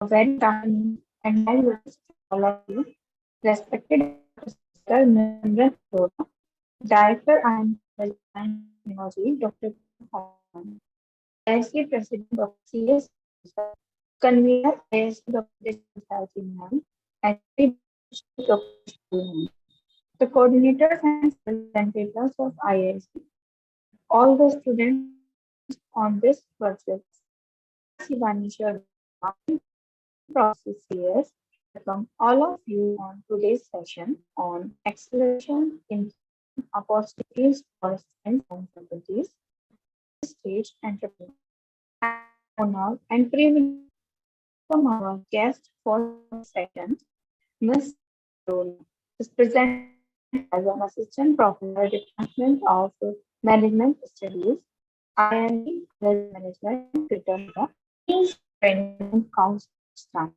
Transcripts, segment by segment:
very good afternoon and my wishes to all of you. Respected Dr. Nimran Arora, Director and Design Technology, Dr. Harman, IIC President Dr. C.S. Convener IIC Dr. Desh Ma'am, and Dr. the coordinators and representatives of IIC, all the students on this virtual. I, Shivani Sharma, process CS. Welcome all of you on today's session on acceleration in opportunities for students and faculties, stage entrepreneurs. I am honored and privileged to welcome our guest for the session, Ms. Aruna, is presenting as an assistant professor, Department of Management Studies, IMD College Management, Greater Noida. She training counselor.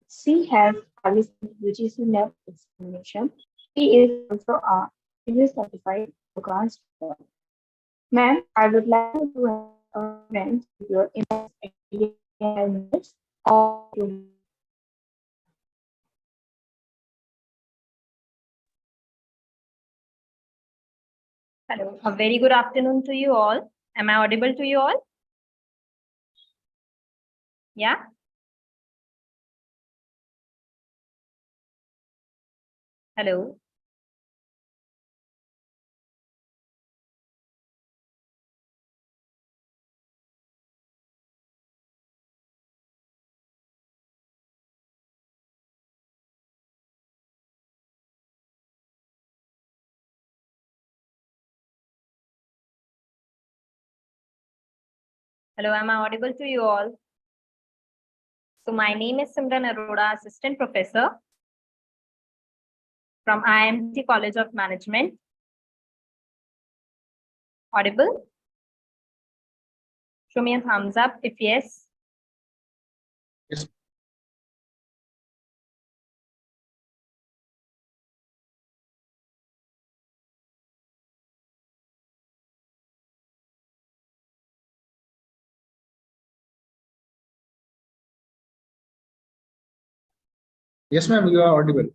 She has qualified UGC NET examination. She is also a previous certified program student. Ma'am, I would like you to have a friend with your minutes or to Hello, a very good afternoon to you all. Am I audible to you all? Yeah? Hello. Hello, am I audible to you all? So my name is Simran Arora, Assistant Professor from IMT College of Management. Audible? Show me a thumbs up if yes. Yes. Yes, ma'am, you are audible.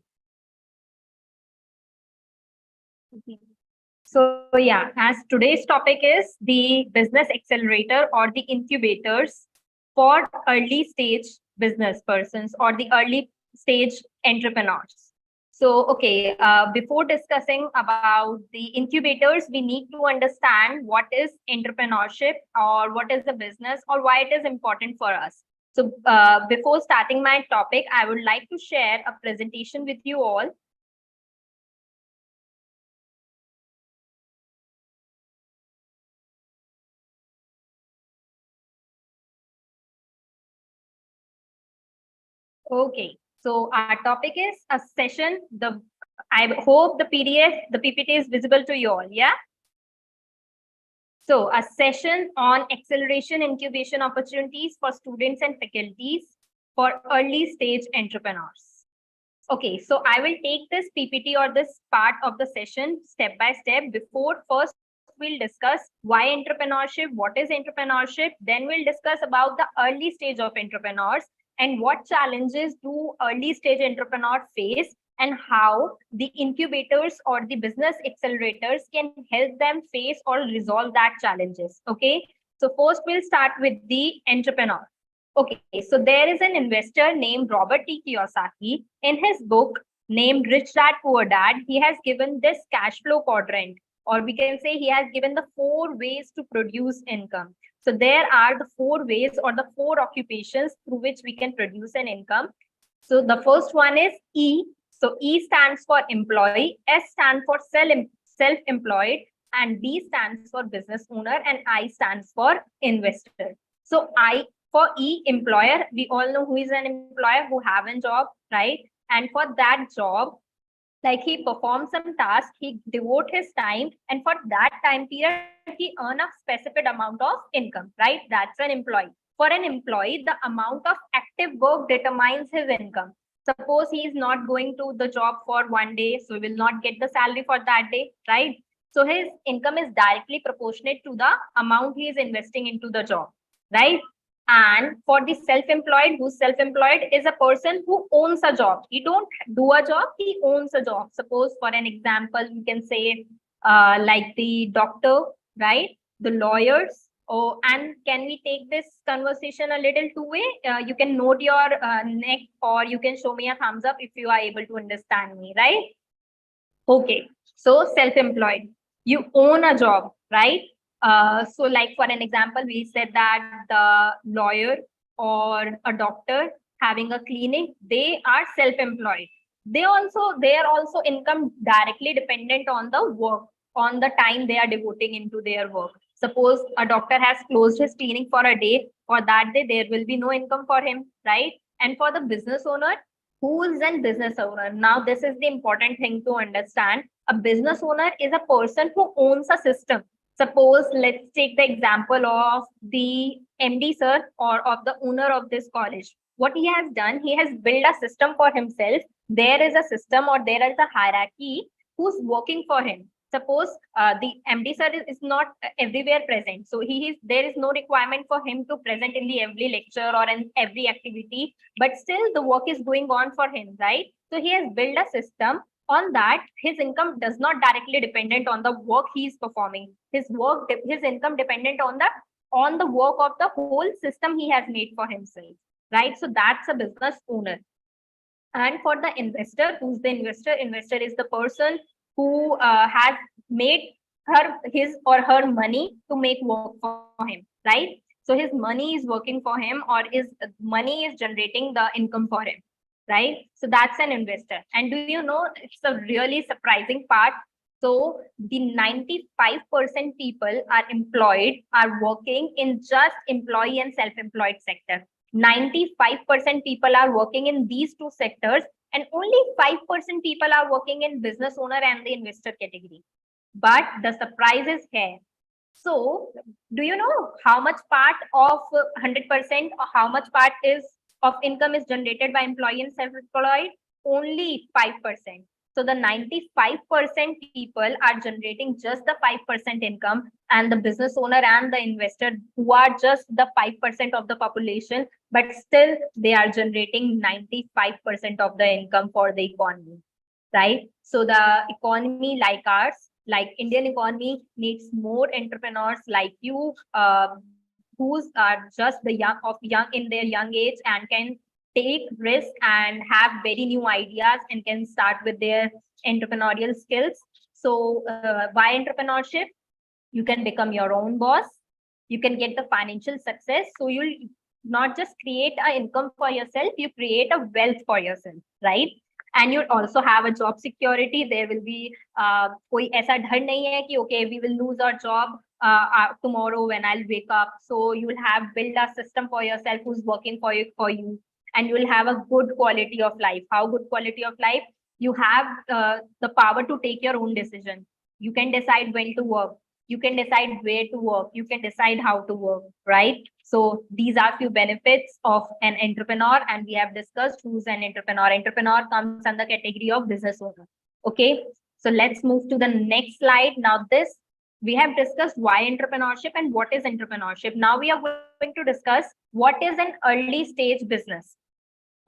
So yeah, as today's topic is the business accelerator or the incubators for early stage business persons or the early stage entrepreneurs. So, okay, before discussing about the incubators, we need to understand what is entrepreneurship or what is the business or why it is important for us. So, before starting my topic, I would like to share a presentation with you all. Okay, so our topic is a session. I hope the PDF, the PPT is visible to you all. Yeah. So a session on acceleration incubation opportunities for students and faculties for early stage entrepreneurs. Okay, so I will take this PPT or this part of the session step by step. Before first we'll discuss why entrepreneurship, what is entrepreneurship, then we'll discuss about the early stage of entrepreneurs and what challenges do early stage entrepreneurs face and how the incubators or the business accelerators can help them face or resolve that challenges. Okay, so first we'll start with the entrepreneur. Okay, so there is an investor named Robert T. Kiyosaki. In his book named Rich Dad Poor Dad, he has given this cash flow quadrant, or we can say he has given the 4 ways to produce income. So there are the 4 ways or the 4 occupations through which we can produce an income. So the first one is E. So E stands for employee, S stands for self-employed, and B stands for business owner, and I stands for investor. So I, for E, employer, we all know who is an employer, who have a job, right? And for that job, like he performs some task, he devote his time, and for that time period, he earn a specific amount of income, right? That's an employee. For an employee, the amount of active work determines his income. Suppose he is not going to the job for one day, so he will not get the salary for that day, right? So his income is directly proportionate to the amount he is investing into the job, right? And for the self-employed, who's self-employed is a person who owns a job. He don't do a job, he owns a job. Suppose for an example, you can say like the doctor, right? The lawyers. Oh, and can we take this conversation a little two-way? You can note your neck, or you can show me a thumbs up if you are able to understand me, right? Okay, so self-employed, you own a job, right? So like for an example, we said that the lawyer or a doctor having a clinic, they are self-employed. They are also income directly dependent on the work, on the time they are devoting into their work. Suppose a doctor has closed his clinic for a day, for that day there will be no income for him, right? And for the business owner, who is a business owner? Now, this is the important thing to understand. A business owner is a person who owns a system. Suppose, let's take the example of the MD sir, or of the owner of this college. What he has done, he has built a system for himself. There is a system, or there is a hierarchy who's working for him. Suppose the MD sir is not everywhere present. So there is no requirement for him to present in the every lecture or in every activity, but still the work is going on for him, right? So he has built a system. On that, his income does not directly dependent on the work he is performing. His income dependent on the work of the whole system he has made for himself, right? So that's a business owner. And for the investor, who's the investor? Investor is the person who has made his or her money to make work for him, right? So his money is working for him, or his money is generating the income for him, right? So that's an investor. And do you know, it's a really surprising part. So the 95% people are working in just employee and self-employed sector. 95% people are working in these two sectors, and only 5% people are working in business owner and the investor category. But the surprise is here. So, do you know how much part of 100%, or how much part is of income is generated by employee and self-employed? Only 5%. So the 95% people are generating just the 5% income, and the business owner and the investor, who are just the 5% of the population, but still they are generating 95% of the income for the economy, right? So the economy like ours, like Indian economy, needs more entrepreneurs like you, who's are just the young in their young age, and can take risk and have very new ideas, and can start with their entrepreneurial skills. So why entrepreneurship? You can become your own boss, you can get the financial success. So you'll not just create an income for yourself, you create a wealth for yourself, right? And you also have a job security. There will be koi aisa dhar nahi hai ki okay, we will lose our job tomorrow when I'll wake up. So you will have build a system for yourself who's working for you, and you will have a good quality of life. How good quality of life? You have the power to take your own decision. You can decide when to work, you can decide where to work, you can decide how to work, right? So these are few benefits of an entrepreneur, and we have discussed who's an entrepreneur. Entrepreneur comes under category of business owner. Okay, so let's move to the next slide. Now this, we have discussed why entrepreneurship and what is entrepreneurship. Now we are going to discuss what is an early stage business.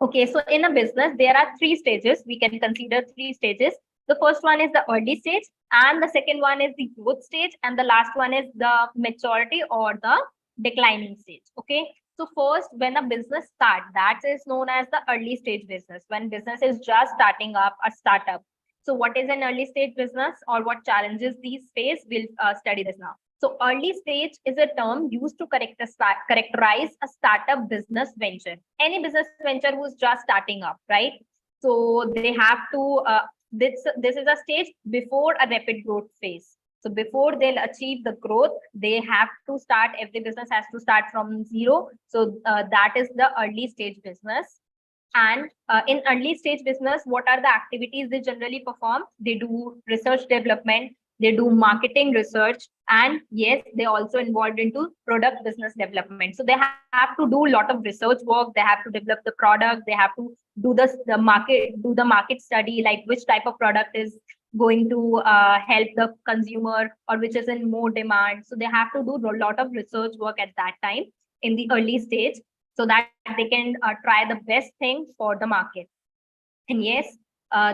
Okay, so in a business, there are three stages. We can consider three stages. The first one is the early stage, and the second one is the growth stage, and the last one is the maturity or the declining stage. Okay, so first, when a business starts, that is known as the early stage business. When business is just starting up, a startup. So what is an early stage business, or what challenges these face? We'll study this now. So early stage is a term used to characterize a startup business venture. Any business venture who's just starting up, right? So they have to, this is a stage before a rapid growth phase. So before they'll achieve the growth, they have to start, every business has to start from zero. So that is the early stage business. And in early stage business, what are the activities they generally perform? They do research development, they do marketing research, and yes, they also involved into product business development. So they have to do a lot of research work, they have to develop the product, they have to do the market study, like which type of product is going to help the consumer, or which is in more demand. So they have to do a lot of research work at that time. in the early stage so that they can try the best thing for the market. And yes,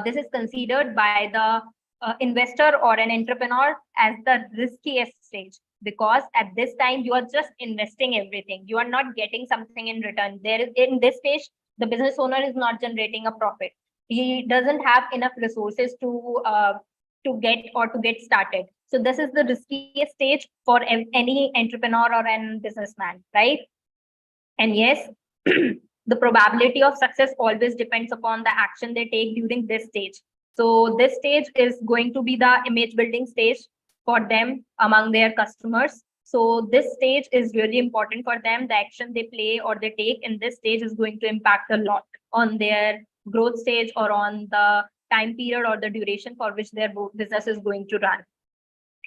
this is considered by the investor or an entrepreneur as the riskiest stage, because at this time you are just investing everything. You are not getting something in return. There is, in this stage, the business owner is not generating a profit. He doesn't have enough resources to get or to get started. So this is the riskiest stage for any entrepreneur or an businessman, right? And yes, the probability of success always depends upon the action they take during this stage. So this stage is going to be the image building stage for them among their customers. So this stage is really important for them. The action they play or they take in this stage is going to impact a lot on their growth stage or on the time period or the duration for which their business is going to run.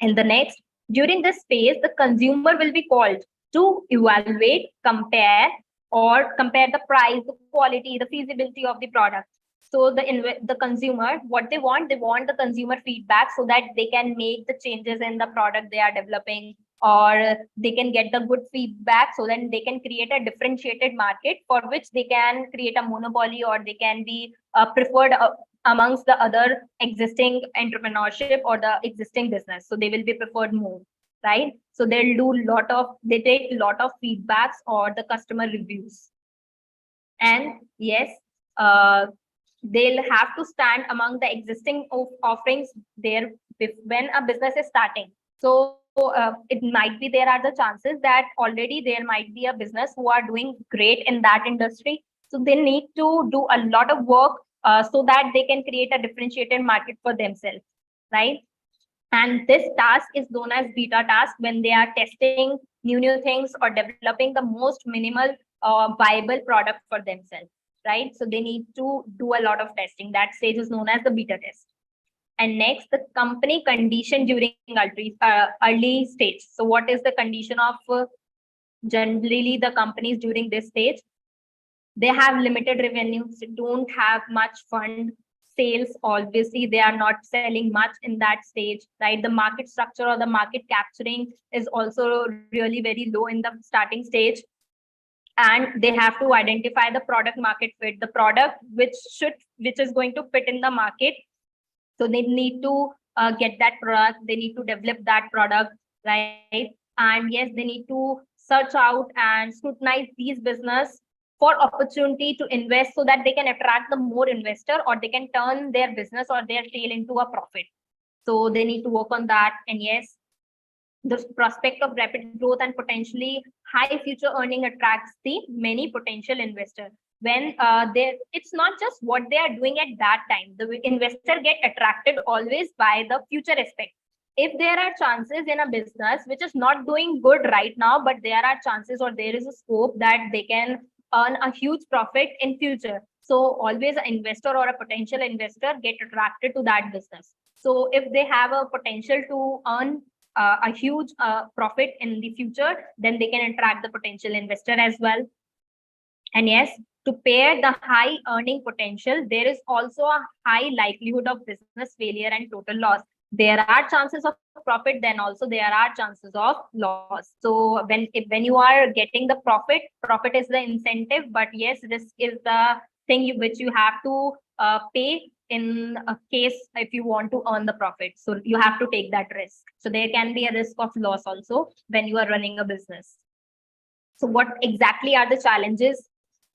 And the next, during this phase, the consumer will be called to evaluate, compare the price, the quality, the feasibility of the product. So the consumer, what they want the consumer feedback so that they can make the changes in the product they are developing, or they can get the good feedback so that they can create a differentiated market for which they can create a monopoly, or they can be preferred amongst the other existing entrepreneurship or the existing business. So they will be preferred more, right? So they take a lot of feedbacks or the customer reviews. And yes, they'll have to stand among the existing offerings there when a business is starting. So it might be there are the chances that already there might be a business who are doing great in that industry. So they need to do a lot of work so that they can create a differentiated market for themselves, right? And this task is known as beta task, when they are testing new things or developing the most minimal viable product for themselves, right? So they need to do a lot of testing. That stage is known as the beta test. And next, the company condition during early stage. So what is the condition of generally the companies during this stage? They have limited revenues, don't have much fund. Sales, obviously they are not selling much in that stage, right? The market structure or the market capturing is also really very low in the starting stage. And they have to identify the product market fit, the product which is going to fit in the market. So they need to get that product, they need to develop that product, right? And yes, they need to search out and scrutinize these business for opportunity to invest so that they can attract the more investor, or they can turn their business or their sale into a profit. So they need to work on that. And yes, the prospect of rapid growth and potentially high future earning attracts the many potential investors. When it's not just what they are doing at that time. The investor get attracted always by the future aspect. If there are chances in a business which is not doing good right now, but there are chances or there is a scope that they can earn a huge profit in future, so always an investor or a potential investor get attracted to that business. So if they have a potential to earn a huge profit in the future, then they can attract the potential investor as well. And yes, to pair the high earning potential, there is also a high likelihood of business failure and total loss. There are chances of profit, then also there are chances of loss. So when you are getting the profit is the incentive, but yes, risk is the thing which you have to pay in a case if you want to earn the profit. So you have to take that risk. So there can be a risk of loss also when you are running a business. So what exactly are the challenges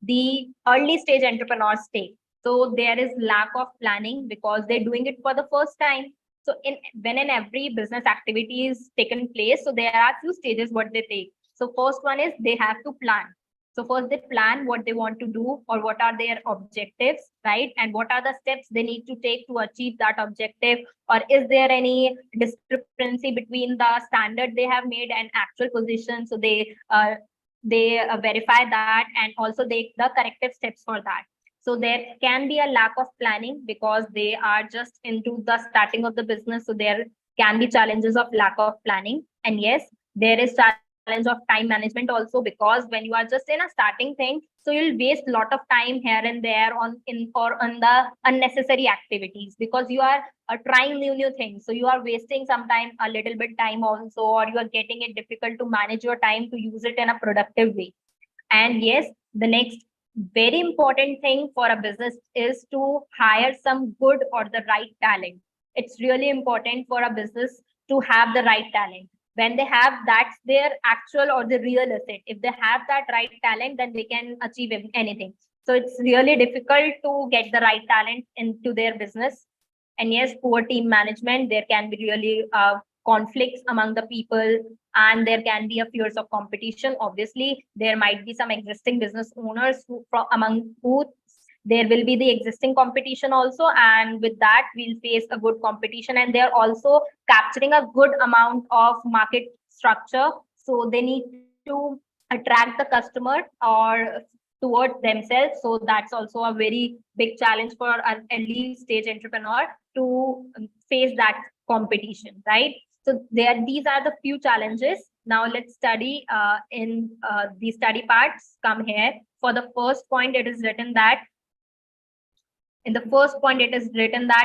the early stage entrepreneurs take? So there is lack of planning because they're doing it for the first time. So when in every business activity is taken place, so there are few stages what they take. So first one is they have to plan. So first they plan what they want to do or what are their objectives, right? And what are the steps they need to take to achieve that objective? Or is there any discrepancy between the standard they have made and actual position? So they verify that and also take the corrective steps for that. So there can be a lack of planning because they are just into the starting of the business. So there can be challenges of lack of planning. And yes, there is challenges challenge of time management also, because when you are just in a starting thing, so you'll waste a lot of time here and there on the unnecessary activities, because you are trying new things. So you are wasting sometimes a little bit time also, or you are getting it difficult to manage your time to use it in a productive way. And yes, the next very important thing for a business is to hire some good or the right talent. It's really important for a business to have the right talent. When they have, that's their actual or the real asset. If they have that right talent, then they can achieve anything. So it's really difficult to get the right talent into their business. And yes, poor team management, there can be really conflicts among the people, and there can be a fears of competition. Obviously, there might be some existing business owners among who there will be the existing competition also, and with that we'll face a good competition, and they're also capturing a good amount of market structure. So they need to attract the customer or towards themselves. So that's also a very big challenge for an early stage entrepreneur to face that competition, right? So these are the few challenges. Now let's study in the study parts come here. For the first point, it is written that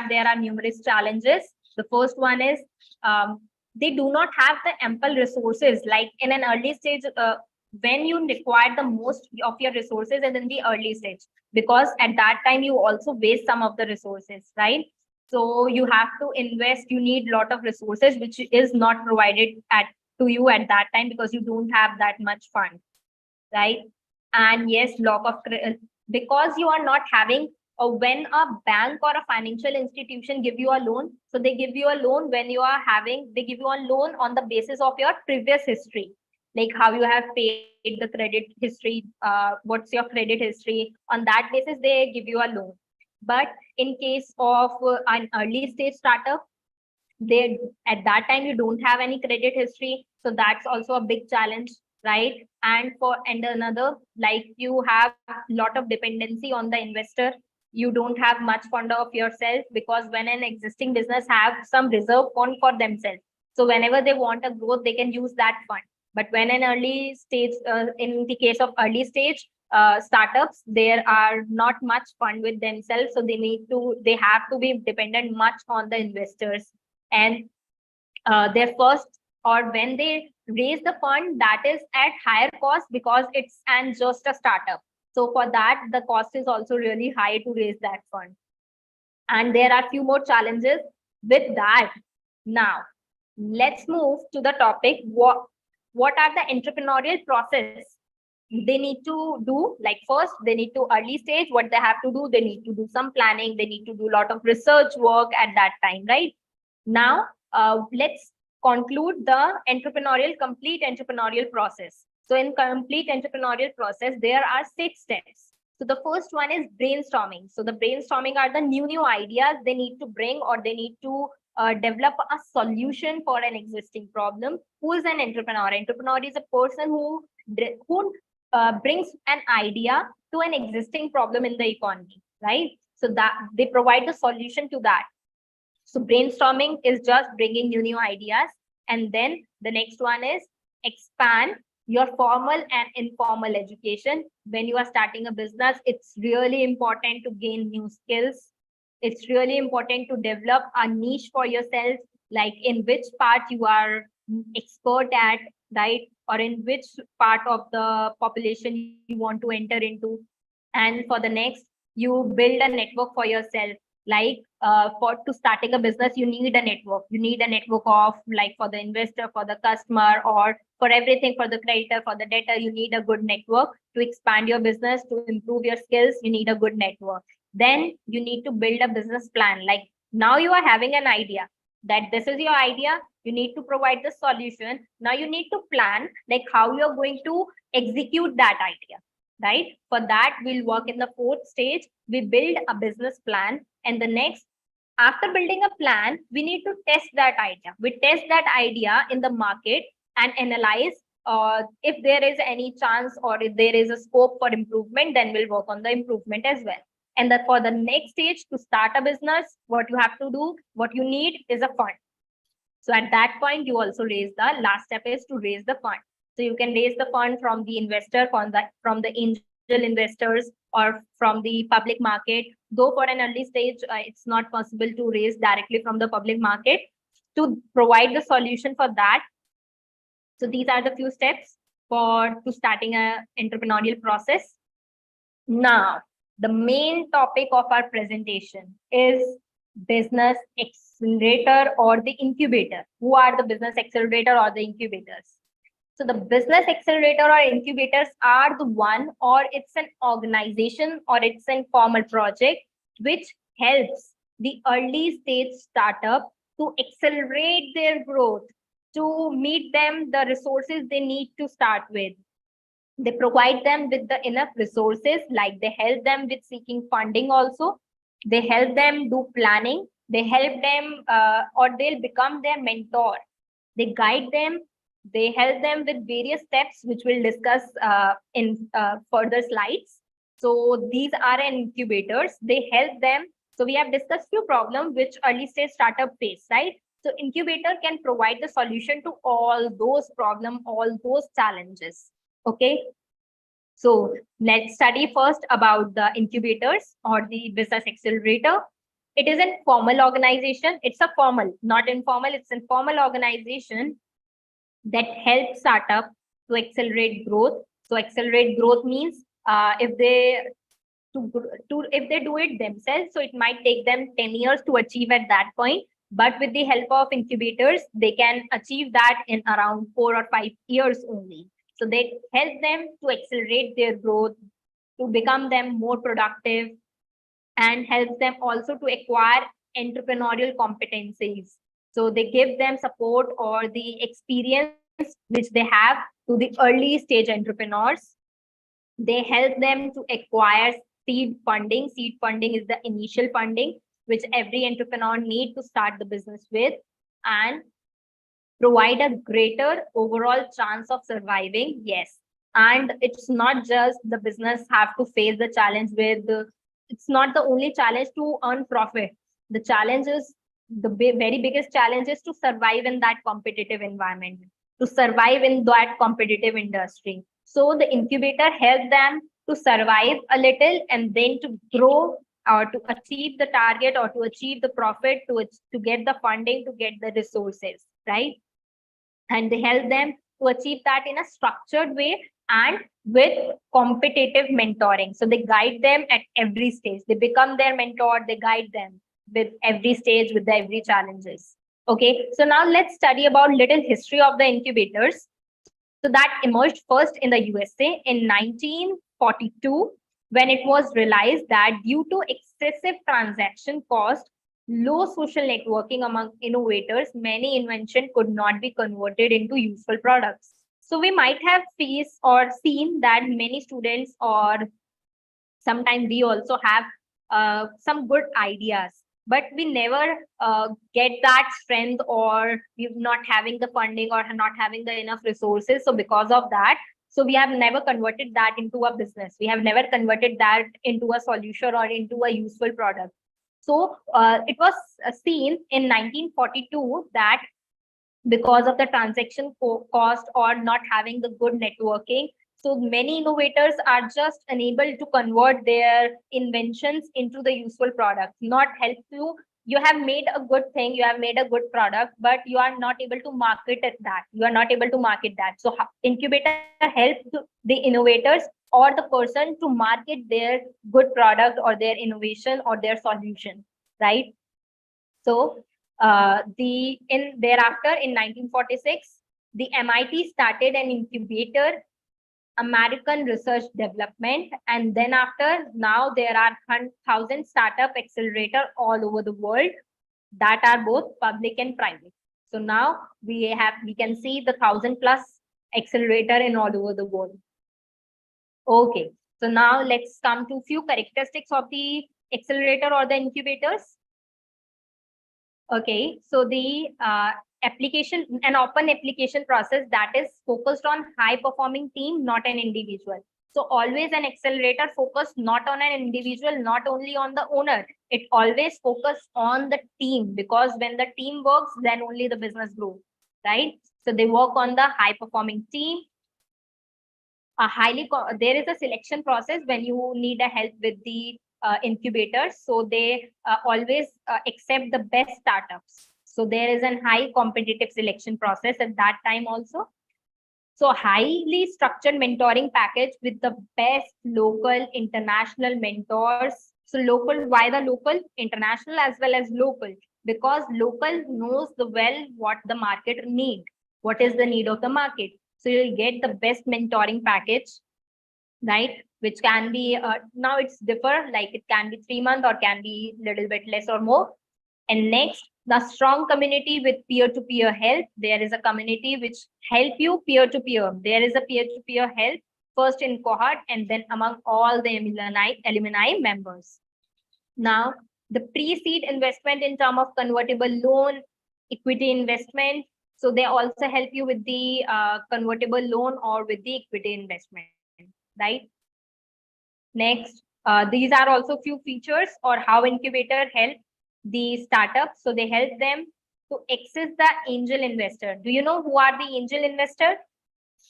there are numerous challenges. The first one is they do not have the ample resources. Like in an early stage, when you require the most of your resources is in the early stage, because at that time you also waste some of the resources, right? So you have to invest, you need a lot of resources which is not provided to you at that time, because you don't have that much fund, right? And yes, because you are not having, or when a bank or a financial institution give you a loan, so they give you a loan when you are having, they give you a loan on the basis of your previous history, like how you have paid the credit history, what's your credit history. On that basis they give you a loan. But in case of an early stage startup, they at that time you don't have any credit history, so that's also a big challenge, right? And another, like you have lot of dependency on the investor. You don't have much fund of yourself, because when an existing business have some reserve fund for themselves, so whenever they want a growth they can use that fund. But when an early stage, in the case of early stage startups, there are not much fund with themselves, so they have to be dependent much on the investors. And their first, or when they raise the fund, that is at higher cost, because it's and just a startup. So for that the cost is also really high to raise that fund. And there are few more challenges with that. Now let's move to the topic, what are the entrepreneurial process they need to do. Like first, they need to early stage, what they have to do, they need to do some planning, they need to do a lot of research work at that time, right? Now let's conclude the complete entrepreneurial process. So in complete entrepreneurial process, there are 6 steps. So the first one is brainstorming. So the brainstorming are the new ideas they need to bring, or they need to develop a solution for an existing problem. Who is an entrepreneur? Entrepreneur is a person who brings an idea to an existing problem in the economy, right? So that they provide the solution to that. So brainstorming is just bringing new ideas. And then the next one is expand your formal and informal education. When you are starting a business, it's really important to gain new skills. It's really important to develop a niche for yourself, like in which part you are expert at, right? Or in which part of the population you want to enter into. And for the next, you build a network for yourself. Like for to starting a business, you need a network. You need a network of, like, for the investor, for the customer, or for everything, for the creditor, for the debtor. You need a good network to expand your business, to improve your skills. You need a good network. Then you need to build a business plan. Like now you are having an idea that this is your idea. You need to provide the solution. Now you need to plan like how you are going to execute that idea, right? For that, we'll work in the 4th stage. We build a business plan. And the next, after building a plan, we need to test that idea. We test that idea in the market and analyze if there is any chance or if there is a scope for improvement, then we'll work on the improvement as well. And that for the next stage, to start a business, what you have to do, what you need is a fund. So at that point, you also raise the last step is to raise the fund. So you can raise the fund from the investor, from the angel investors, or from the public market. Though for an early stage, it's not possible to raise directly from the public market. To provide the solution for that, so these are the few steps to starting a entrepreneurial process. Now, the main topic of our presentation is business accelerator or the incubator. Who are the business accelerator or the incubators? So the business accelerator or incubators are the one, or it's an organization or it's an formal project which helps the early stage startup to accelerate their growth, to meet them the resources they need to start with. They provide them with the enough resources, like they help them with seeking funding also. They help them do planning. They help them or they'll become their mentor. They guide them. They help them with various steps, which we'll discuss in further slides. So these are incubators. They help them. So we have discussed few problems which early stage startup face, right? So incubator can provide the solution to all those problems, all those challenges. Okay. So let's study first about the incubators or the business accelerator. It is a formal organization. It's a formal, not informal. It's a formal organization that helps startup to accelerate growth. So accelerate growth means if they do it themselves, so it might take them 10 years to achieve at that point. But with the help of incubators, they can achieve that in around 4 or 5 years only. So they help them to accelerate their growth, to become them more productive, and helps them also to acquire entrepreneurial competencies. So they give them support or the experience which they have to the early stage entrepreneurs. They help them to acquire seed funding. Seed funding is the initial funding which every entrepreneur needs to start the business with, and provide a greater overall chance of surviving. Yes. And it's not just the business have to face the challenge with it's not the only challenge to earn profit. The challenge is the very biggest challenge is to survive in that competitive environment, to survive in that competitive industry. So the incubator helps them to survive a little and then to grow or to achieve the target or to achieve the profit, to get the funding, to get the resources, right? And they help them to achieve that in a structured way and with competitive mentoring. So they guide them at every stage. They become their mentor. They guide them with every stage, with every challenges. Okay, so now let's study about little history of the incubators. So that emerged first in the USA in 1942, when it was realized that due to excessive transaction cost, low social networking among innovators, many inventions could not be converted into useful products. So we might have faced or seen that many students, or sometimes we also have some good ideas, but we never get that strength, or we're not having the funding or not having the enough resources. So because of that, so we have never converted that into a business. We have never converted that into a solution or into a useful product. So it was seen in 1942 that because of the transaction cost or not having the good networking, so many innovators are just unable to convert their inventions into the useful product. Not help you have made a good thing, you have made a good product, but you are not able to market that. You are not able to market that. So incubator helps the innovators or the person to market their good product or their innovation or their solution, right? So thereafter in 1946, the MIT started an incubator, American Research Development, and then after, now there are 1,000 startup accelerator all over the world that are both public and private. So now we can see the 1,000 plus accelerator in all over the world. Okay, so now let's come to few characteristics of the accelerator or the incubators. Okay, so the an open application process that is focused on high performing team, not an individual. So always an accelerator focused not on an individual, not only on the owner. It always focus on the team, because when the team works, then only the business grows, right? So they work on the high performing team. there is a selection process when you need a help with the incubators. So they always accept the best startups. So there is a high competitive selection process at that time also. So highly structured mentoring package with the best local, international mentors. So local, why the local? International as well as local, because local knows the well what the market need, what is the need of the market. So you'll get the best mentoring package, right? Which can be, now it's differ, like it can be 3 months or can be little bit less or more. And next, the strong community with peer-to-peer help. There is a community which help you peer-to-peer. There is a peer-to-peer help first in cohort and then among all the alumni members. Now, the pre-seed investment in term of convertible loan, equity investment. So they also help you with the convertible loan or with the equity investment, right? Next, these are also few features or how incubator help the startups. So they help them to access the angel investor. Do you know who are the angel investor?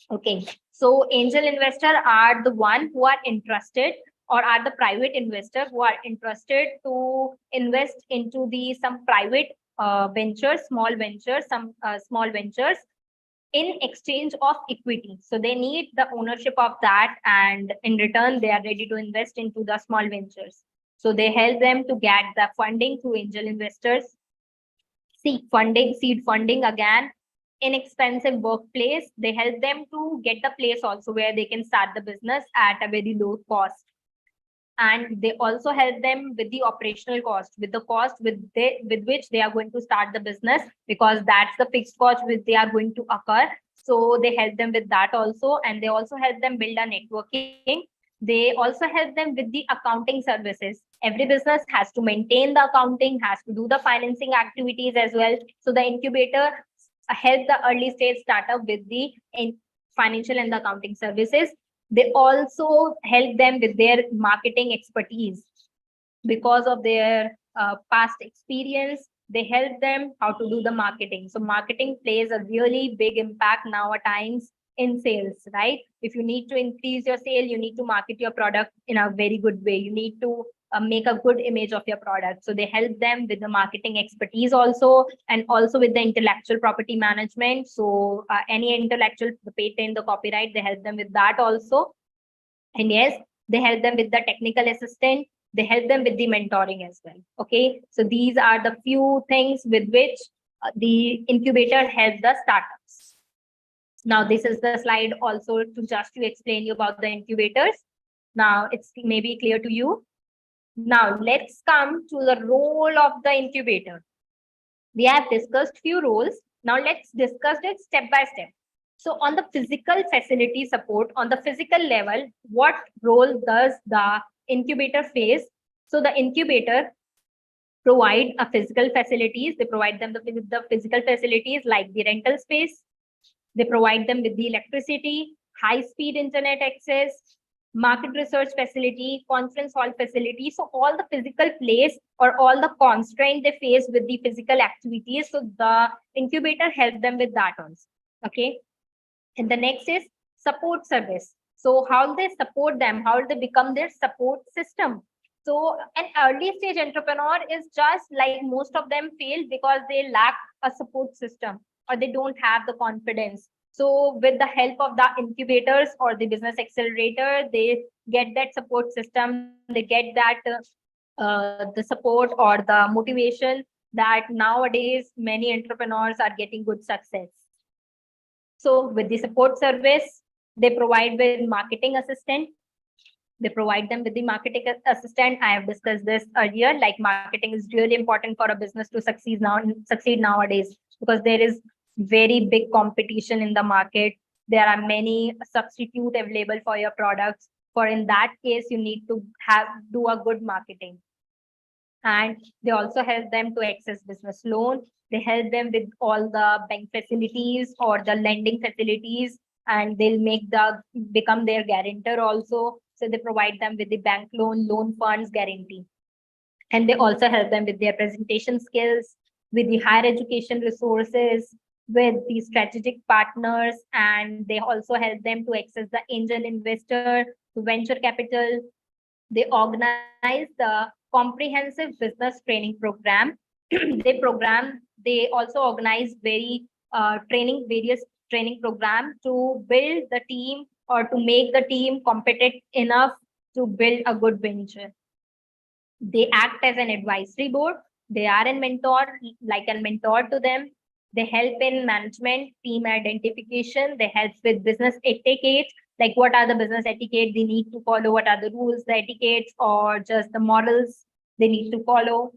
Okay, so angel investor are the one who are interested or are the private investor who are interested to invest into the some private ventures, small ventures, some small ventures in exchange of equity. So they need the ownership of that, and in return, they are ready to invest into the small ventures. So they help them to get the funding through angel investors, seed funding again, inexpensive workplace. They help them to get the place also where they can start the business at a very low cost. And they also help them with the operational cost, with the cost with which they are going to start the business, because that's the fixed cost which they are going to occur. So they help them with that also, and they also help them build a networking. They also help them with the accounting services. Every business has to maintain the accounting, has to do the financing activities as well. So the incubator help the early stage startup with the financial and the accounting services. They also help them with their marketing expertise because of their past experience. They help them how to do the marketing. So marketing plays a really big impact nowadays in sales, right? If you need to increase your sale, you need to market your product in a very good way. You need to make a good image of your product. So they help them with the marketing expertise also, and also with the intellectual property management. So any intellectual, the patent, the copyright, they help them with that also. And yes, they help them with the technical assistant. They help them with the mentoring as well. Okay, so these are the few things with which the incubator helps the startups. Now, this is the slide also to just to explain you about the incubators. Now, it's maybe clear to you. Now, let's come to the role of the incubator. We have discussed few roles. Now, let's discuss it step by step. So on the physical facility support, on the physical level, what role does the incubator face? So the incubator provide a physical facilities. They provide them the physical facilities like the rental space. They provide them with the electricity, high-speed internet access, market research facility, conference hall facility. So all the physical place or all the constraint they face with the physical activities. So the incubator helps them with that also. Okay. And the next is support service. So how they support them, how they become their support system. So an early stage entrepreneur is just like most of them fail because they lack a support system or they don't have the confidence. So with the help of the incubators or the business accelerator, they get that support system, they get that the support or the motivation that nowadays many entrepreneurs are getting good success. So with the support service, they provide with marketing assistant. They provide them with the marketing assistant. I have discussed this earlier, like marketing is really important for a business to succeed nowadays, because there is very big competition in the market. There are many substitute available for your products. For in that case, you need to do a good marketing. And they also help them to access business loan. They help them with all the bank facilities or the lending facilities, and they'll become their guarantor also. So they provide them with the bank loan funds guarantee. And they also help them with their presentation skills, with the higher education resources, with the strategic partners, and they also help them to access the angel investor, to venture capital. They organize the comprehensive business training program. They also organize various training program to build the team or to make the team competent enough to build a good venture. They act as an advisory board. They are a mentor, like a mentor to them. They help in management, team identification. They help with business etiquette, like what are the business etiquette they need to follow, what are the rules, the etiquettes, or just the models they need to follow.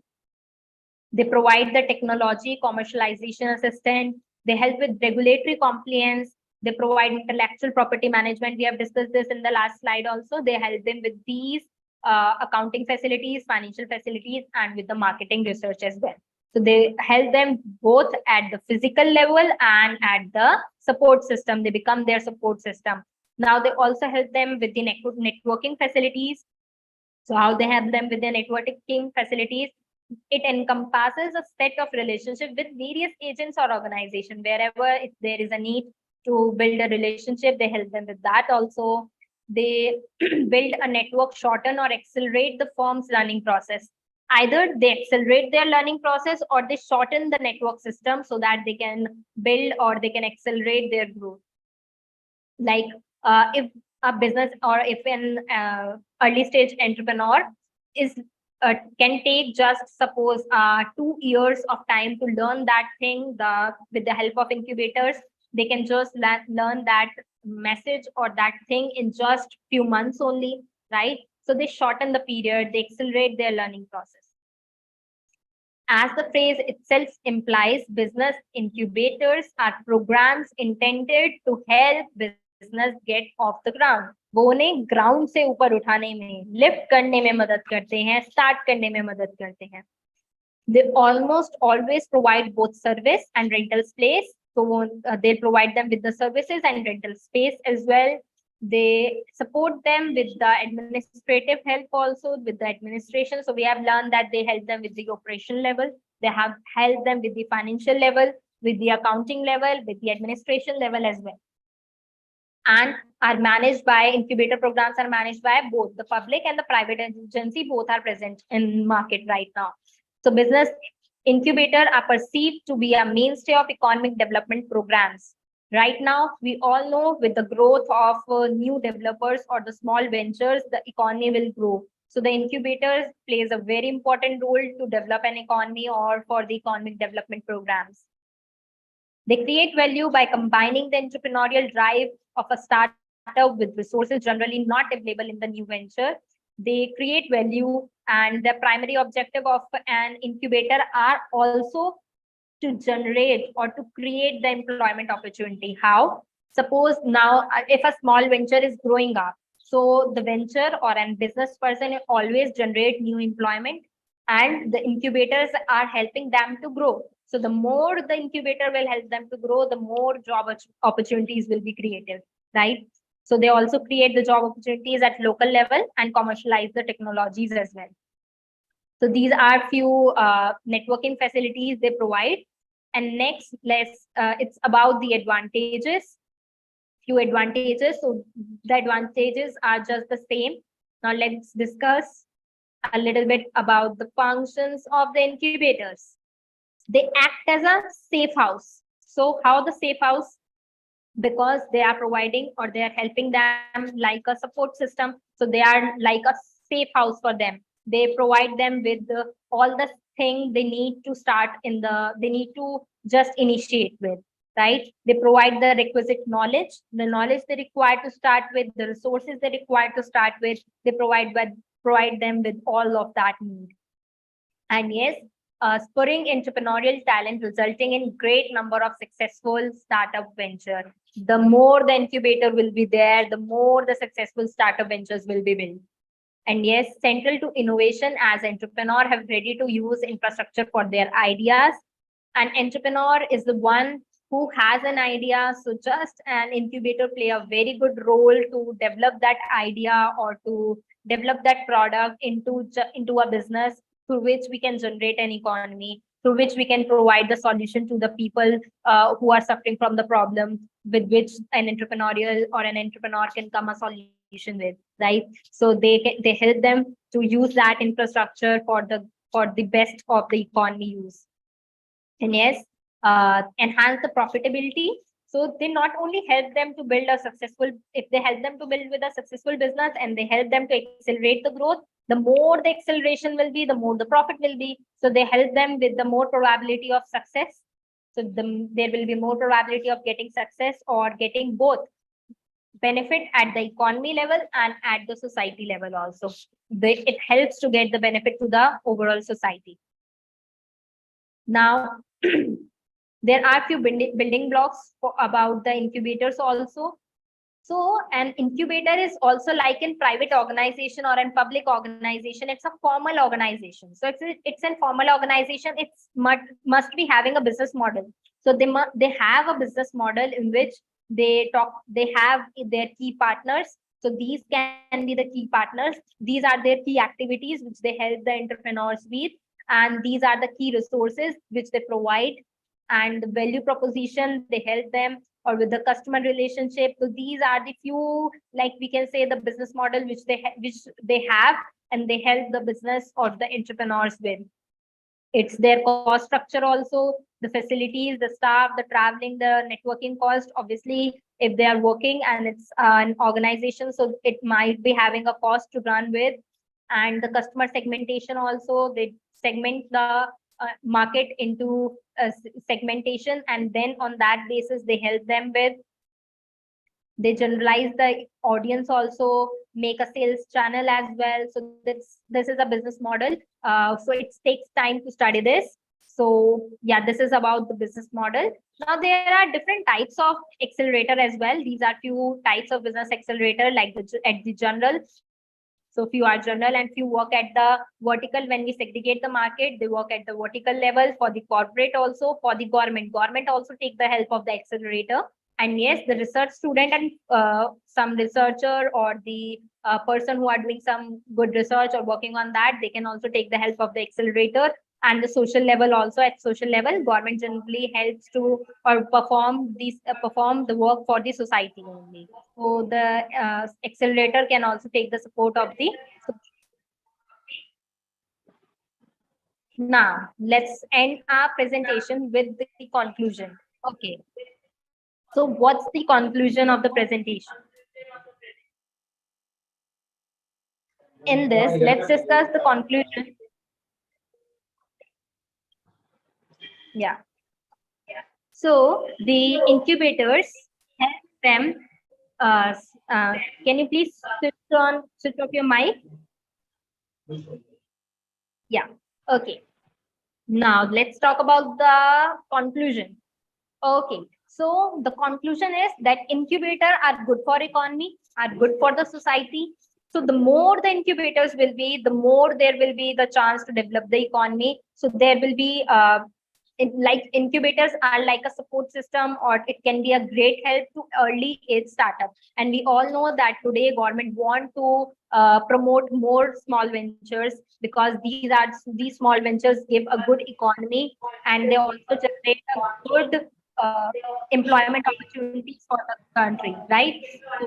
They provide the technology commercialization assistant. They help with regulatory compliance. They provide intellectual property management. We have discussed this in the last slide also. They help them with these accounting facilities, financial facilities, and with the marketing research as well. So they help them both at the physical level and at the support system. They become their support system. Now they also help them with the networking facilities. So how they help them with the networking facilities? It encompasses a set of relationship with various agents or organization. Wherever if there is a need to build a relationship, they help them with that also. They build a network, shorten or accelerate the firm's learning process. Either they accelerate their learning process or they shorten the network system so that they can build or they can accelerate their growth. Like if a business or if an early stage entrepreneur is can take just suppose 2 years of time to learn that thing, with the help of incubators, they can just learn that message or that thing in just few months only, right? So they shorten the period, they accelerate their learning process. As the phrase itself implies, business incubators are programs intended to help business get off the ground. वो उन्हें ground से ऊपर उठाने में, lift करने में मदद करते हैं, स्टार्ट करने में मदद करते हैं. They almost always provide both service and rental space. So they provide them with the services and rental space as well. They support them with the administrative help also, with the administration. So we have learned that they help them with the operation level. They have helped them with the financial level, with the accounting level, with the administration level as well. And are managed by incubator programs are managed by both the public and the private agency. Both are present in market right now. So business incubator are perceived to be a mainstay of economic development programs. Right now, we all know with the growth of new developers or the small ventures, the economy will grow. So the incubators plays a very important role to develop an economy or for the economic development programs. They create value by combining the entrepreneurial drive of a startup with resources generally not available in the new venture. They create value, and the primary objective of an incubator are also to generate or to create the employment opportunity. How? Suppose now if a small venture is growing up, so the venture or a business person always generate new employment, and the incubators are helping them to grow. So the more the incubator will help them to grow, the more job opportunities will be created, right? So they also create the job opportunities at local level and commercialize the technologies as well. So these are few networking facilities they provide. And next, it's about the advantages. Few advantages. So the advantages are just the same. Now let's discuss a little bit about the functions of the incubators. They act as a safe house. So how the safe house? Because they are providing or they are helping them like a support system. So they are like a safe house for them. They provide them with all the thing they need to start they need to just initiate with, right? They provide the requisite knowledge, the knowledge they require to start with, the resources they require to start with. They provide them with all of that need. And yes, spurring entrepreneurial talent, resulting in great number of successful startup venture. The more the incubator will be there, the more the successful startup ventures will be built. And yes, central to innovation, as entrepreneur have ready to use infrastructure for their ideas. An entrepreneur is the one who has an idea. So just an incubator play a very good role to develop that idea or to develop that product into a business through which we can generate an economy. through which we can provide the solution to the people who are suffering from the problem with which an entrepreneurial or an entrepreneur can come a solution with, right? So they help them to use that infrastructure for the best of the economy use. And yes, enhance the profitability. So they not only help them to build a successful, if they help them to build with a successful business and they help them to accelerate the growth, the more the acceleration will be, the more the profit will be. So they help them with the more probability of success. So there will be more probability of getting success or getting both benefit at the economy level and at the society level also. It helps to get the benefit to the overall society. Now, there are few building blocks about the incubators also. So an incubator is also like in private organization or in public organization. It's a formal organization. So it's a formal organization. It's must be having a business model. So they have a business model in which they have their key partners. So these can be the key partners. These are their key activities which they help the entrepreneurs with, and these are the key resources which they provide, and the value proposition they help them, or with the customer relationship. So these are the few, like we can say, the business model which they have, and they help the business or the entrepreneurs with. It's their cost structure also, the facilities, the staff, the traveling, the networking cost. Obviously, if they are working and it's an organization, so it might be having a cost to run with. And the customer segmentation also, they segment the market into segmentation, and then on that basis they help them with. They generalize the audience also, make a sales channel as well. So this is a business model. So it takes time to study this. So yeah, this is about the business model. Now there are different types of accelerator as well. These are few types of business accelerator, like at the general. So few are general and few work at the vertical. When we segregate the market, they work at the vertical level. For the corporate also, for the government also take the help of the accelerator. And yes, the research student and some researcher or the person who are doing some good research or working on that, they can also take the help of the accelerator. And the social level also, at social level, government generally helps to or perform the work for the society only. So the accelerator can also take the support of the. Now let's end our presentation with the conclusion. Okay. So what's the conclusion of the presentation? In this, let's discuss the conclusion. Yeah. So the incubators help them. Can you please switch off your mic? Yeah. Okay. Now let's talk about the conclusion. Okay. So the conclusion is that incubator are good for economy, are good for the society. So the more the incubators will be, the more there will be the chance to develop the economy. So there will be like incubators are like a support system, or it can be a great help to early age startup. And we all know that today government want to promote more small ventures, because these small ventures give a good economy, and they also generate a good employment opportunities for the country, right?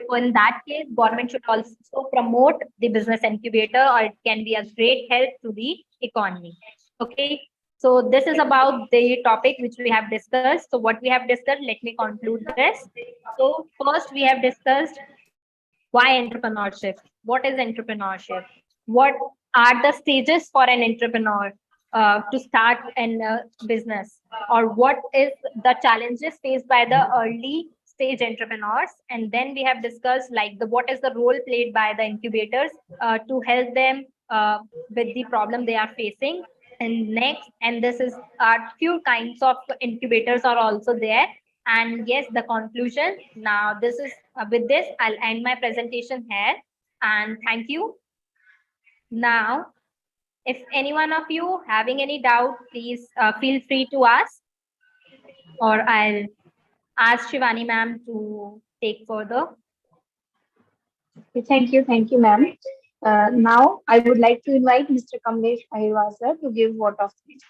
So in that case, government should also promote the business incubator, or it can be a great help to the economy. Okay. So this is about the topic which we have discussed. So what we have discussed, let me conclude this. So first we have discussed why entrepreneurship. What is entrepreneurship? What are the stages for an entrepreneur to start a business? Or what is the challenges faced by the early stage entrepreneurs? And then we have discussed like what is the role played by the incubators to help them with the problem they are facing. And next, and this is few kinds of incubators are also there. And yes, the conclusion. Now this is with this I'll end my presentation here, and thank you. Now if any one of you having any doubt, please feel free to ask, or I'll ask Shivani ma'am to take further. Thank you, ma'am. Now I would like to invite Mr. Kamlesh Ahirwasa to give vote of thanks.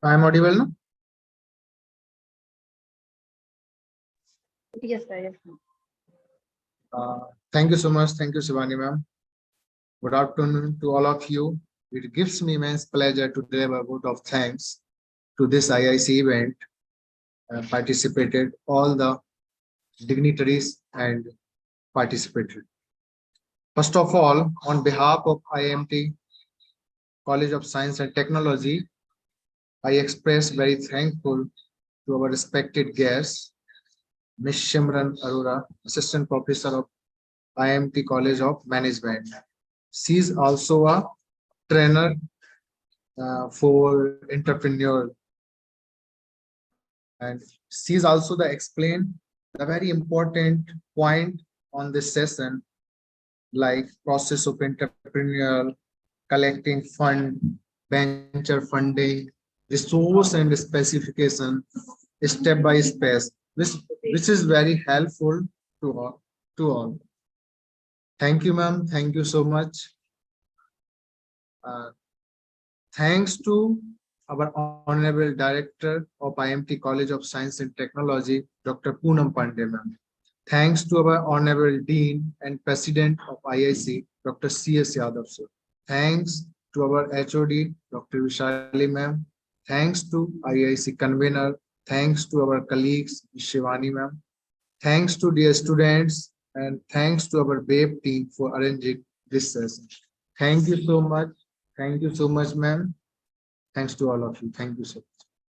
I am audible now? Yes, sir. Yes, sir. Thank you so much. Thank you, Shivani ma'am. Good afternoon to all of you. It gives me immense pleasure to deliver a vote of thanks to this IIC event. Participated all the dignitaries and participated. First of all, on behalf of IMT College of Science and Technology, I express very thankful to our respected guests, Ms. Shimran Arora, Assistant Professor of IMT College of Management. She is also a trainer for entrepreneur, and she is also the explain the very important point on this session, like process of entrepreneurial, collecting fund, venture funding, resource and specification, step by step, which is very helpful to all. To all. Thank you, ma'am. Thank you so much. Uh, Thanks to our Honorable Director of IMT College of Science and Technology, Dr. Poonam Pandey, ma'am. Thanks to our Honorable Dean and President of IIC, Dr. C.S. Yadav, sir. Thanks to our HOD, Dr. Vishali, ma'am. Thanks to IIC convener. Thanks to our colleagues, Shivani, ma'am. Thanks to dear students, and thanks to our BABE team for arranging this session. Thank you so much. Thank you so much, ma'am. Thanks to all of you. Thank you, sir.